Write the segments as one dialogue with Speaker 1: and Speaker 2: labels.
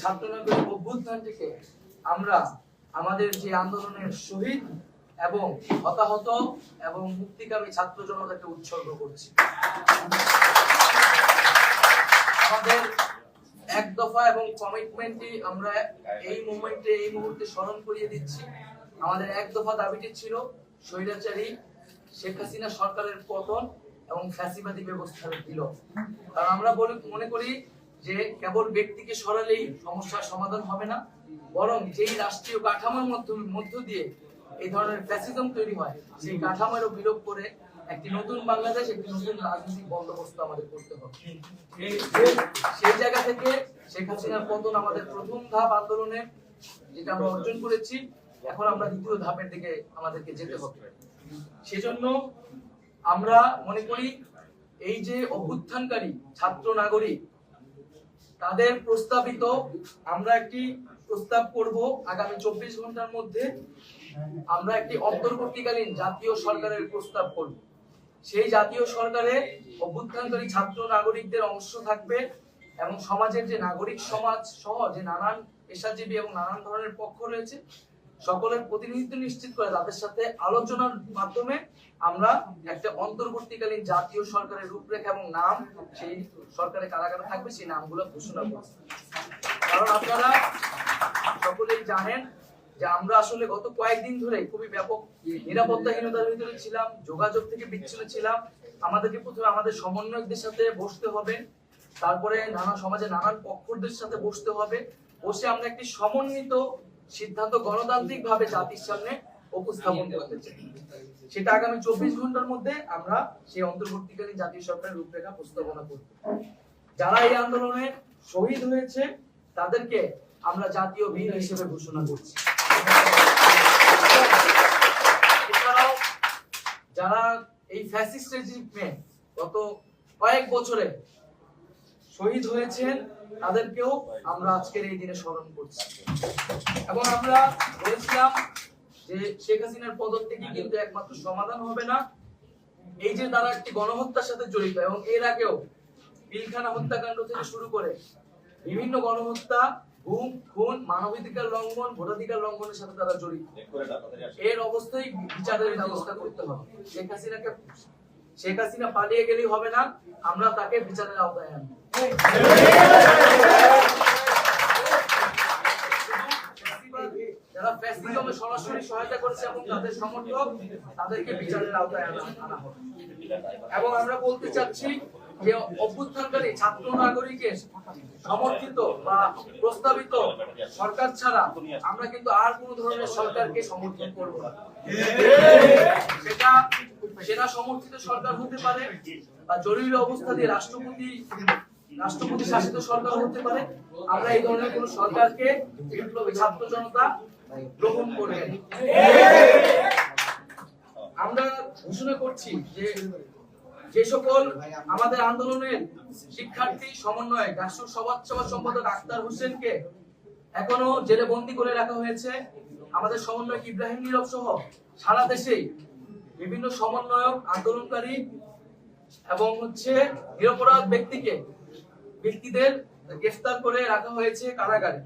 Speaker 1: ছাত্রনগরী অভ্যুত্থানটিকে আমরা আমাদের যে আন্দোলনের শহীদ এবং হতাহত এবং মুক্তিকামী ছাত্র জনতাকে উৎসর্গ করছি। আমাদের এক দফা এবং কমিটমেন্টটি আমরা এই মুহূর্তে স্মরণ করিয়ে দিচ্ছি। আমাদের এক দফা দাবিটি ছিল স্বৈরাচারী শেখ হাসিনা সরকারের পতন এবং ফ্যাসিবাদী ব্যবস্থার বিলোপ। কারণ আমরা মনে করি যে কেবল ব্যক্তিকে সরালেই সমস্যার সমাধান হবে না, বরং যেই রাষ্ট্রীয় কাঠামোর মধ্য দিয়ে এই ধরনের ফ্যাসিজম তৈরি হয় সেই কাঠামোরও বিলোপ করে একটি নতুন বাংলাদেশ, একটি নতুন রাজনৈতিক বন্দোবস্ত আমাদের করতে হবে। সেই জায়গা থেকে শেখ হাসিনার পতন আমাদের প্রথম ধাপ আন্দোলনে, যেটা আমরা অর্জন করেছি। এখন আমরা দ্বিতীয় ধাপের দিকে আমাদেরকে যেতে হবে। সেজন্য আমরা মনে করি এই যে অভ্যুত্থানকারী ছাত্র নাগরিক তাদের প্রস্তাবিত আমরা একটি প্রস্তাব করব আগামী 24 ঘন্টার মধ্যে আমরা একটি অন্তর্বর্তীকালীন জাতীয় সরকারের প্রস্তাব করব। সেই জাতীয় সরকারে অভ্যুত্থানকারী ছাত্র নাগরিকদের অংশ থাকবে এবং সমাজের যে নাগরিক সমাজ সহ যে নানান পেশাজীবী এবং নানান ধরনের পক্ষ রয়েছে সকলের প্রতিনিধিত্ব নিশ্চিত করে তাদের সাথে আলোচনার মাধ্যমে আমরা একটা অন্তর্বর্তীকালীন জাতীয় সরকারের রূপরেখা এবং নাম, সেই সরকারে কারা কারা থাকবে সেই নামগুলো ঘোষণা করব। কারণ আপনারা সকলেই জানেন যে আমরা আসলে গত কয়েকদিন ধরে খুবই ব্যাপক নিরাপত্তাহীনতার ভিতরে ছিলাম, যোগাযোগ থেকে বিচ্ছিন্ন ছিলাম। আমাদেরকে প্রথমে আমাদের সমন্বয়কদের সাথে বসতে হবে, তারপরে সমাজের নানান পক্ষদের সাথে বসতে হবে, বসে আমরা একটি সমন্বিত সিদ্ধান্ত গণতান্ত্রিক ভাবে জাতির সামনে উপস্থাপন করতে চাই। সেটা আগামী 24 ঘন্টার মধ্যে আমরা সেই অন্তর্বর্তীকালীন জাতীয় সরকারের রূপরেখা উপস্থাপনা করব। যারা এই আন্দোলনে শহীদ হয়েছে তাদেরকে আমরা জাতীয় বীর হিসেবে ঘোষণা করছি। এছাড়াও যারা এই ফ্যাসিস্ট রেজিমে গত কয়েক বছরে শহীদ হয়েছেন তাদেরকেও আমরা আজকের এই দিনে স্মরণ করছি। এবং আমরা বলেছিলাম যে শেখ হাসিনার পদত্যাগই কিন্তু একমাত্র সমাধান হবে না। এই যে তারা একটি গণহত্যার সাথে জড়িত এবং এর আগেও পিলখানা হত্যাকাণ্ড থেকে শুরু করে বিভিন্ন গণহত্যা, গুম, খুন, মানবাধিকার লঙ্ঘন, ভোটাধিকার লঙ্ঘনের সাথে তারা জড়িত। এর অবস্থায় বিচারের ব্যবস্থা করতে হবে। শেখ হাসিনা পালিয়ে গেলেই হবে না, আমরা তাকে বিচারের আওতায় আনবো। যারা ফ্যাসিজমে সরাসরি সহায়তা করেছে এবং তাদের সমর্থক তাদেরকে বিচারের আওতায় আনা হবে। এবং আমরা বলতে চাচ্ছি যে অভ্যুত্থানকারী ছাত্র নাগরিকের সমর্থিত বা প্রস্তাবিত সরকার ছাড়া আমরা কিন্তু আর কোন ধরনের সরকারকে সমর্থন করব না। সেটা সেনা সমর্থিত সরকার হতে পারে বা জরুরি অবস্থা দিয়ে রাষ্ট্রপতি শাসিত সরকার হতে পারে। আমরা এই ধরনের কোন সরকারকে বিপ্লবী ছাত্র জনতা গ্রহণ করবে। আমরা ঘোষণা করছি যে সকল আমাদের আন্দোলনের শিক্ষার্থী সমন্বয়ক রাষ্ট্র সমাজ সম্পাদক আক্তার হোসেনকে এখনো জেলে বন্দী করে রাখা হয়েছে, আমাদের সমন্বয়ক ইব্রাহিম নীরব সহ সারা দেশেই বিভিন্ন সমন্বয়ক, আন্দোলনকারী এবং নিরপরাধ ব্যক্তিদের গ্রেফতার করে রাখা হয়েছে কারাগারে।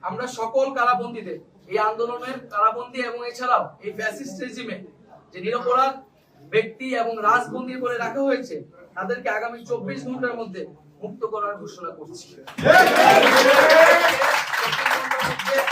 Speaker 1: আমরা সকল কারাবন্দীদের এই আন্দোলনের কারাবন্দী এবং এছাড়াও এই ফ্যাসিস্ট রেজিমে যে নিরপরাধ ব্যক্তি এবং রাজবন্দী করে রাখা হয়েছে তাদেরকে আগামী 24 ঘন্টার মধ্যে মুক্ত করার ঘোষণা করছি।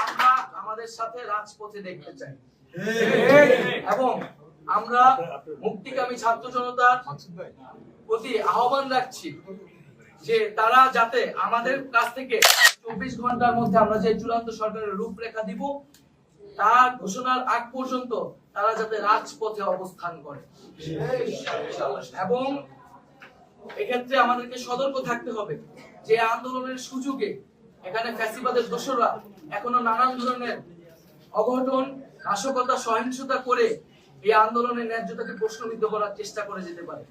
Speaker 1: আমরা আমাদের সাথে রাজপথে দেখতে চাই এবং আমরা মুক্তিকামী ছাত্র জনতার প্রতি আহ্বান রাখছি যে তারা যাতে আমাদের কাছ থেকে 24 ঘন্টার মধ্যে আমরা যে চূড়ান্ত সরকারের রূপরেখা দিব তার ঘোষণার আগ পর্যন্ত তারা যাতে রাজপথে অবস্থান করে। এবং এক্ষেত্রে আমাদেরকে সতর্ক থাকতে হবে যে আন্দোলনের সুযোগে এখানে ফ্যাসিবাদের দোসররা এখনো নানান ধরনের অঘটন, নাশকতা, সহিংসতা করে এই আন্দোলনের ন্যায্যতাকে প্রশ্নবিদ্ধ করার চেষ্টা করে যেতে পারে।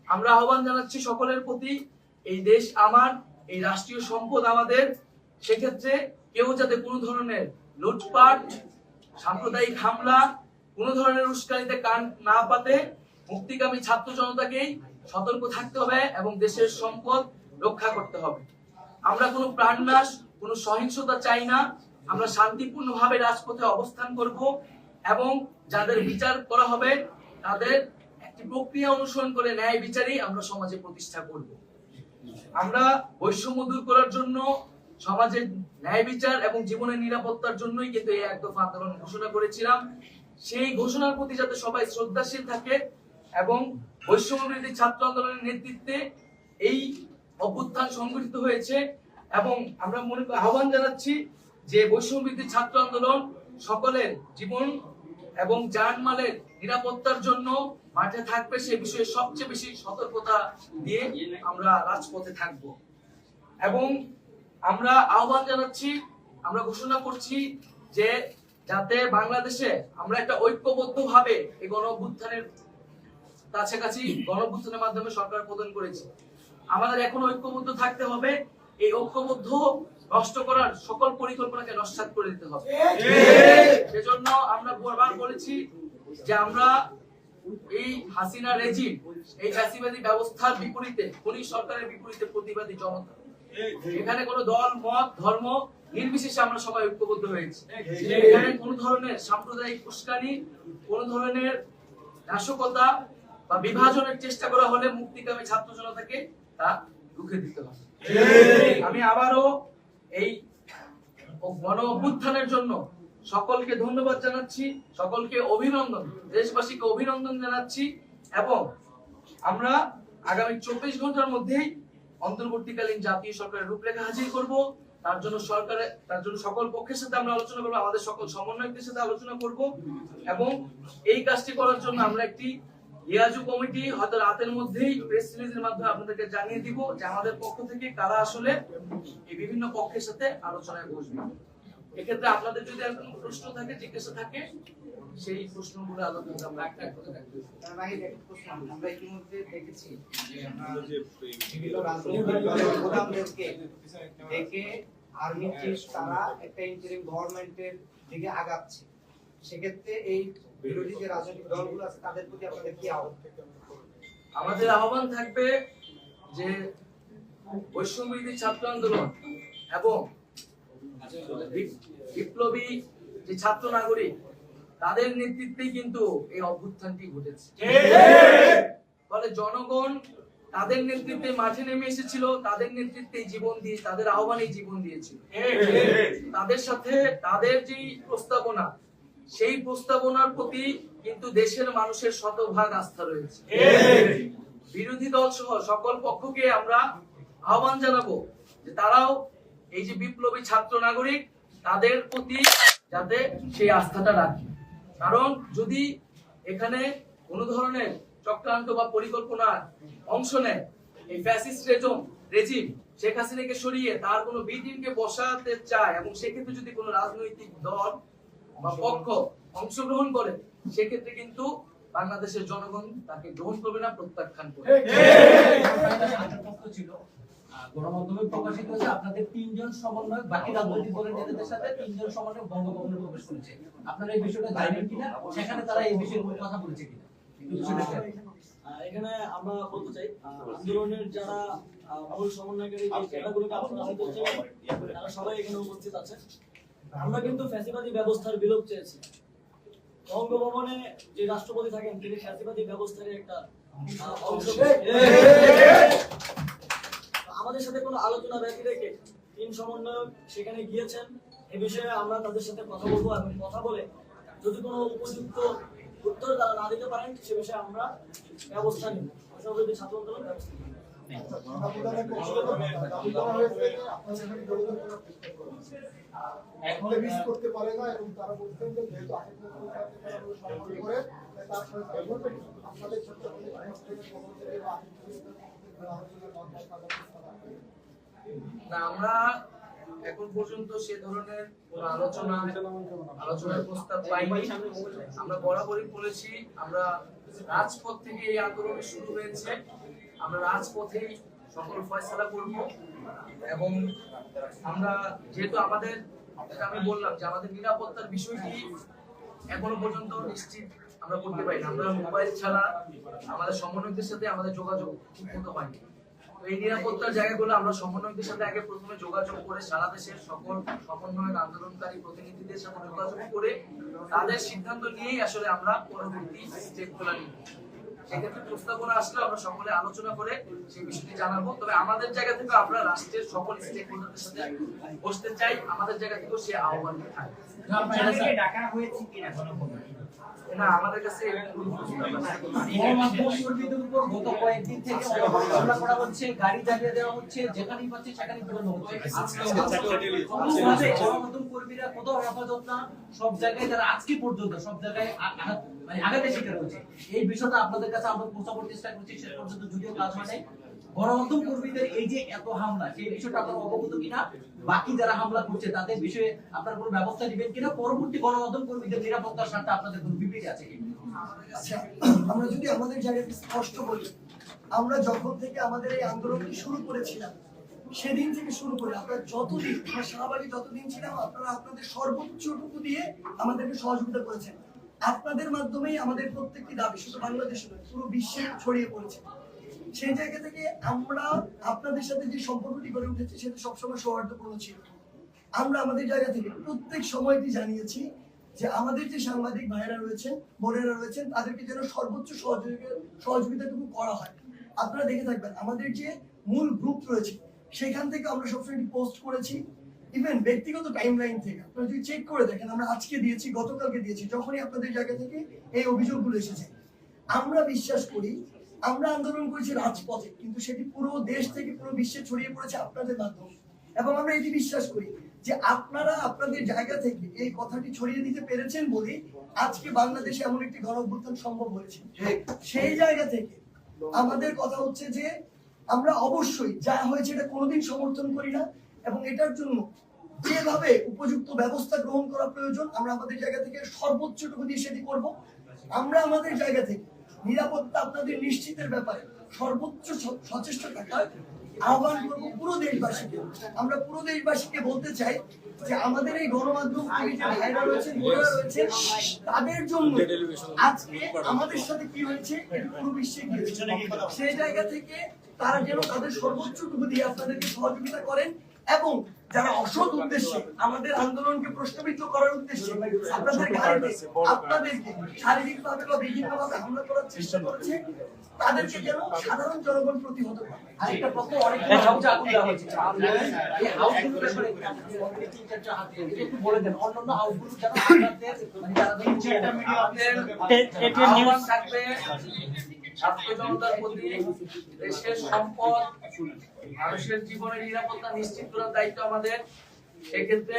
Speaker 1: আমরা আহ্বান জানাচ্ছি সকলের প্রতি, এই দেশ আমার, এই রাষ্ট্রীয় সম্পদ আমাদের, সেক্ষেত্রে কেউ যাতে কোনো ধরনের লুটপাট, সাম্প্রদায়িক হামলা, কোন ধরনের উস্কানিতে কান না পাতে মুক্তিকামী ছাত্র জনতাকেই সতর্ক থাকতে হবে এবং দেশের সম্পদ রক্ষা করতে হবে। আমরা কোনো প্রাণনাশ, কোনো সহিংসতা চাই না। আমরা শান্তিপূর্ণভাবে রাজপথে অবস্থান করব এবং যাদের বিচার করা হবে তাদের একটি প্রক্রিয়া অনুসরণ করে ন্যায় বিচারই আমরা সমাজে প্রতিষ্ঠা করব। আমরা বৈষম্য দূর করার জন্য, সমাজের ন্যায় বিচার এবং জীবনের নিরাপত্তার জন্যই কিন্তু এই এক দফা আন্দোলন ঘোষণা করেছিলাম। সেই ঘোষণার প্রতি যাতে সবাই শ্রদ্ধাশীল থাকে এবং বৈষম্য বিরোধী ছাত্র আন্দোলনের নেতৃত্বে এই অভ্যুত্থান সংগঠিত হয়েছে এবং আমরা আহ্বান জানাচ্ছি যে বৈষম্য বিরোধী ছাত্র আন্দোলন সকলের জীবন এবং জানমালের নিরাপত্তার জন্য মাঠে থাকবে, সে বিষয়ে সবচেয়ে বেশি সতর্কতা দিয়ে আমরা রাজপথে থাকব। এবং আমরা আহ্বান জানাচ্ছি, আমরা ঘোষণা করছি যে যাতে বাংলাদেশে আমরা একটা ঐক্যবদ্ধভাবে এই গণঅভ্যুত্থানের কাছাকাছি গণঅভ্যুত্থানের মাধ্যমে সরকার প্রদান করেছি, আমাদের এখন ঐক্যবদ্ধ থাকতে হবে। এই ঐক্যবদ্ধ নষ্ট করার সকল পরিকল্পনাকে নস্যাৎ করে দিতে হবে। সেজন্য আমরা বারবার বলেছি যে আমরা এই হাসিনা রেজিম, এই ফ্যাসিবাদী ব্যবস্থার বিপরীতে, খনি সরকারের বিপরীতে প্রতিবাদী জনতা। এখানে কোনো দল, মত, ধর্ম নির্বিশেষে আমরা সবাই ঐক্যবদ্ধ হয়েছি। এখানে কোন ধরনের সাম্প্রদায়িক উস্কানি, কোন ধরনের নাশকতা বা বিভাজনের চেষ্টা করা হলে মুক্তিকামী ছাত্র জনতাকে তা রুখে দিতে হবে। আমি আবারও এই গণ অভ্যুত্থানের জন্য সকলকে ধন্যবাদ জানাচ্ছি, সকলকে অভিনন্দন, দেশবাসীকে অভিনন্দন জানাচ্ছি এবং আমরা আগামী 24 ঘন্টার মধ্যেই অন্তর্বর্তীকালীন জাতীয় সরকারের রূপরেখা হাজির করব। তার জন্য সকল পক্ষের সাথে আমরা আলোচনা করব, আমাদের সকল সমন্বয়কদের সাথে আলোচনা করব এবং এই কাজটি করার জন্য আমরা একটি লিয়াজু কমিটি হয়তো রাতের মধ্যেই প্রেস রিলিজের মাধ্যমে আপনাদেরকে জানিয়ে দিব যে আমাদের পক্ষ থেকে কারা আসলে এই বিভিন্ন পক্ষের সাথে আলোচনায় বসবে। এক্ষেত্রে আপনাদের যদি আর কোনো প্রশ্ন থাকে, জিজ্ঞাসা থাকে, সেই প্রশ্নগুলো আলোচনা আমরা একটা করে রাখবো।
Speaker 2: আমরা ইতিমধ্যে দেখেছি যে আমরা বিভিন্ন রাজনৈতিক দলের প্রধানদেরকে দেখে আর্মি চিফ তারা একটা ইন্টারিম গভর্নমেন্টের দিকে আগাচ্ছে। সেক্ষেত্রে এই বিরোধী যে রাজনৈতিক দলগুলো আছে তাদের প্রতি আপনাদের কি আহ্বান?
Speaker 1: আমাদের আহ্বান থাকবে যে বৈষম্য বিরোধী ছাত্র আন্দোলন এবং বিপ্লবী যে ছাত্র নাগরিক তাদের নেতৃত্বেই কিন্তু এই অভ্যুত্থানটি ঘটেছে। ফলে জনগণ তাদের নেতৃত্বে মাঠে নেমে এসেছিল, তাদের নেতৃত্বে জীবন দিয়ে, তাদের আহ্বানে জীবন দিয়েছিল। তাদের সাথে তাদের যে প্রস্তাবনা, সেই প্রস্তাবনার প্রতি কিন্তু দেশের মানুষের শতভাগ আস্থা রয়েছে। বিরোধী দল সহ সকল পক্ষকে আমরা আহ্বান জানাবো যে তারাও এই যে বিপ্লবী ছাত্র নাগরিক তাদের প্রতি যাতে সেই আস্থাটা রাখে। কারণ যদি এখানে কোন ধরনের চক্রান্ত বা পরিকল্পনার অংশ নেয় এই ফ্যাসিস্ট রেজিম শেখ হাসিনাকে সরিয়ে তার কোনো বি টিমকে বসাতে চায় এবং সেক্ষেত্রে যদি কোনো রাজনৈতিক দল বা পক্ষ অংশগ্রহণ করে, সেক্ষেত্রে কিন্তু বাংলাদেশের জনগণ তাকে গ্রহণ করবে না, প্রত্যাখ্যান করবে।
Speaker 3: গণমাধ্যমে প্রকাশিত হয়েছে আপনাদের 3 জন সমন্বয়ক বাকি রাজনৈতিক দলের নেতাদের সাথে 3 জন সমন্বয়ক বঙ্গভবনে প্রবেশ করেছে। আপনারা এই বিষয়টা জানেন কিনা, সেখানে তারা এই বিষয়ের উপর কথা বলেছে কিনা?
Speaker 4: এখানে আমরা বলতে চাই আন্দোলনের যারা মূল সমন্বয়কারী যে ক্যাডারগুলোকে আপনারা হয়তো চেনেন, তারা সবাই এখানে উপস্থিত আছে। আমরা কিন্তু ফ্যাসিবাদী ব্যবস্থার বিলোপ চেয়েছি। বঙ্গভবনে যে রাষ্ট্রপতি থাকেন তিনি ফ্যাসিবাদী ব্যবস্থার একটা অংশ। আমাদের সাথে কোনো আলোচনা ব্যতি রেখে 3 সমন্বয়ক সেখানে গিয়েছেন। এ বিষয়ে আমরা তাদের সাথে কথা বলবো এবং কথা বলে যদি কোনো উপযুক্ত উত্তর তারা না দিতে পারেন সে বিষয়ে আমরা ব্যবস্থা নিব। সর্বদলীয় ছাত্র আন্দোলন ব্যবস্থা নিব।
Speaker 5: এখন মিস করতে পারে না এবং তারা বলছেন যে যেহেতু আগে করে তার সাথে আপনাদের ছোট
Speaker 1: না, আমরা এখন পর্যন্ত সে ধরনের কোনো আলোচনার প্রস্তাব পাইনি। আমরা বরাবরই বলেছি আমরা রাজপথ থেকে এই আন্দোলন শুরু হয়েছে, আমরা রাজপথেই সকল ফয়সালা করব এবং আমরা যেহেতু আমাদের, আমি বললাম যে আমাদের নিরাপত্তার বিষয়টি এখনো পর্যন্ত নিশ্চিত আমরা করতে পারি না। আমরা মোবাইল ছাড়া আমাদের সমন্বয়কদের সাথে আমাদের যোগাযোগ ঠিক মতো হয়নি। এই নিরাপত্তার জায়গাগুলো আমরা সমন্বয়কদের সাথে আগে প্রথমে যোগাযোগ করে সারা দেশের সকল সমন্বয়ক আন্দোলনকারী প্রতিনিধিদের সাথে যোগাযোগ করে তাদের সিদ্ধান্ত নিয়েই আসলে আমরা পরবর্তী স্টেপগুলো নিব। সেক্ষেত্রে প্রস্তাবনা আসলে আমরা সকলে আলোচনা করে সেই বিষয়টি জানাবো। তবে আমাদের জায়গা থেকে আমরা রাষ্ট্রের সকল স্টেক হোল্ডারদের সাথে বসতে চাই, আমাদের জায়গা থেকেও সে আহ্বান থাকবে।
Speaker 2: ডাকা হয়েছে কিনা
Speaker 1: না, আমাদের কাছে
Speaker 3: গণমাধ্যম কর্মীদের উপর গত কয়েকদিন থেকে হামলা করা হচ্ছে, গাড়ি জ্বালিয়ে দেওয়া হচ্ছে, যেখানেই পাচ্ছে সেখানেই বেরোনো হচ্ছে। গণমাধ্যম কর্মীরা কোথাও হেফাজত না, সব জায়গায় যারা আজকে পর্যন্ত সব জায়গায় আঘাতের শিকার হচ্ছে। এই বিষয়টা আপনাদের কাছে আমরা পৌঁছানোর চেষ্টা করছি, শেষ পর্যন্ত যদিও কাজ মানে গণমাধ্যম কর্মীদের এই যে এত হামলা, সেই বিষয়টা আপনারা অবগত কিনা, বাকি যারা হামলা করছে তাদের বিষয়ে আপনারা কোনো ব্যবস্থা নেবেন কিনা, পরবর্তী গণমাধ্যম কর্মীদের নিরাপত্তার স্বার্থে আপনাদের কোনো বিবৃতি আছে কিনা?
Speaker 5: আচ্ছা, আমরা যদি আমাদের জায়গায় স্পষ্ট বলি, আমরা যখন থেকে আমাদের এই আন্দোলনটি শুরু করেছিলাম সেদিন থেকে শুরু করে আপনারা যতদিন আমরা শাহবাগে যতদিন ছিলাম, আপনারা আপনাদের সর্বোচ্চটুকু দিয়ে আমাদেরকে সহযোগিতা করেছেন। আপনাদের মাধ্যমেই আমাদের প্রত্যেকটি দাবি শুধু বাংলাদেশে নয়, পুরো বিশ্বে ছড়িয়ে পড়েছে। সেই জায়গা থেকে আমরা আপনাদের সাথে যে সম্পর্কটি গড়ে উঠেছে সেটা সবসময় সৌহার্দ্যপূর্ণ ছিল। আমরা আমাদের জায়গা থেকে প্রত্যেক সময়টি জানিয়েছি যে আমাদের যে সাংবাদিক ভাইরা রয়েছেন, বোনেরা রয়েছেন, তাদেরকে যেন সর্বোচ্চ সহযোগিতাটুকু করা হয়। আপনারা দেখে থাকবেন আমাদের যে মূল গ্রুপ রয়েছে সেখান থেকে আমরা সবসময় পোস্ট করেছি, ইভেন ব্যক্তিগত টাইমলাইন থেকে আপনারা যদি চেক করে দেখেন, আমরা আজকে দিয়েছি, গতকালকে দিয়েছি, যখনই আপনাদের জায়গা থেকে এই অভিযোগগুলো এসেছে। আমরা বিশ্বাস করি আমরা আন্দোলন করেছি রাজপথে, কিন্তু সেটি পুরো দেশ থেকে পুরো বিশ্বে ছড়িয়ে পড়েছে আপনাদের মাধ্যমে। এবং আমরা এটি বিশ্বাস করি যে আপনারা আপনাদের জায়গা থেকে এই কথাটি ছড়িয়ে দিতে পেরেছেন বলেই আজকে বাংলাদেশে এমন একটি গণ অভ্যুত্থান সম্ভব হয়েছে। সেই জায়গা থেকে আমাদের কথা হচ্ছে যে আমরা অবশ্যই যা হয়েছে এটা কোনোদিন সমর্থন করি না, এবং এটার জন্য যেভাবে উপযুক্ত ব্যবস্থা গ্রহণ করা প্রয়োজন আমরা আমাদের জায়গা থেকে সর্বোচ্চটুকু দিয়ে সেটি করব। আমরা আমাদের জায়গা থেকে নিরাপত্তা আপনাদের নিশ্চিতের ব্যাপারে সর্বোচ্চ সচেষ্ট থাকার আহ্বান করবো পুরো দেশবাসীকে। আমরা পুরো দেশবাসীকে বলতে চাই যে আমাদের এই গণমাধ্যম যে ভাইরা রয়েছেন, বোনেরা রয়েছেন, তাদের জন্য আজকে আমাদের সাথে কি হয়েছে এটা পুরো বিশ্বে গিয়েছে। সেই জায়গা থেকে তারা যেন তাদের সর্বোচ্চটুকু দিয়ে আপনাদেরকে সহযোগিতা করেন, এবং যারা অসৎ উদ্দেশ্যে আমাদের আন্দোলনকে প্রশ্নবিদ্ধ করার উদ্দেশ্যে আপনাদের গাড়িতে আপনাদেরকে শারীরিকভাবে বা বিভিন্নভাবে হামলা করার চেষ্টা করেছে, তাদেরকে যেন সাধারণ জনগণ প্রতিহত করে।
Speaker 3: আরেকটা প্রশ্ন, অনেক হাউস আগুন দেওয়া হয়েছে, এই হাউসগুলোর ব্যাপারে অলরেডি 3-4টা হাত দিয়ে একটু বলে দেন, অন্যান্য হাউসগুলো যেন আপনাদের মানে যারা 3-4টা মিডিয়া
Speaker 1: আহ্বান থাকবে ছাত্র জনতার প্রতি দেশের সম্পদ, মানুষের জীবনের নিরাপত্তা নিশ্চিত করার দায়িত্ব আমাদের। সেক্ষেত্রে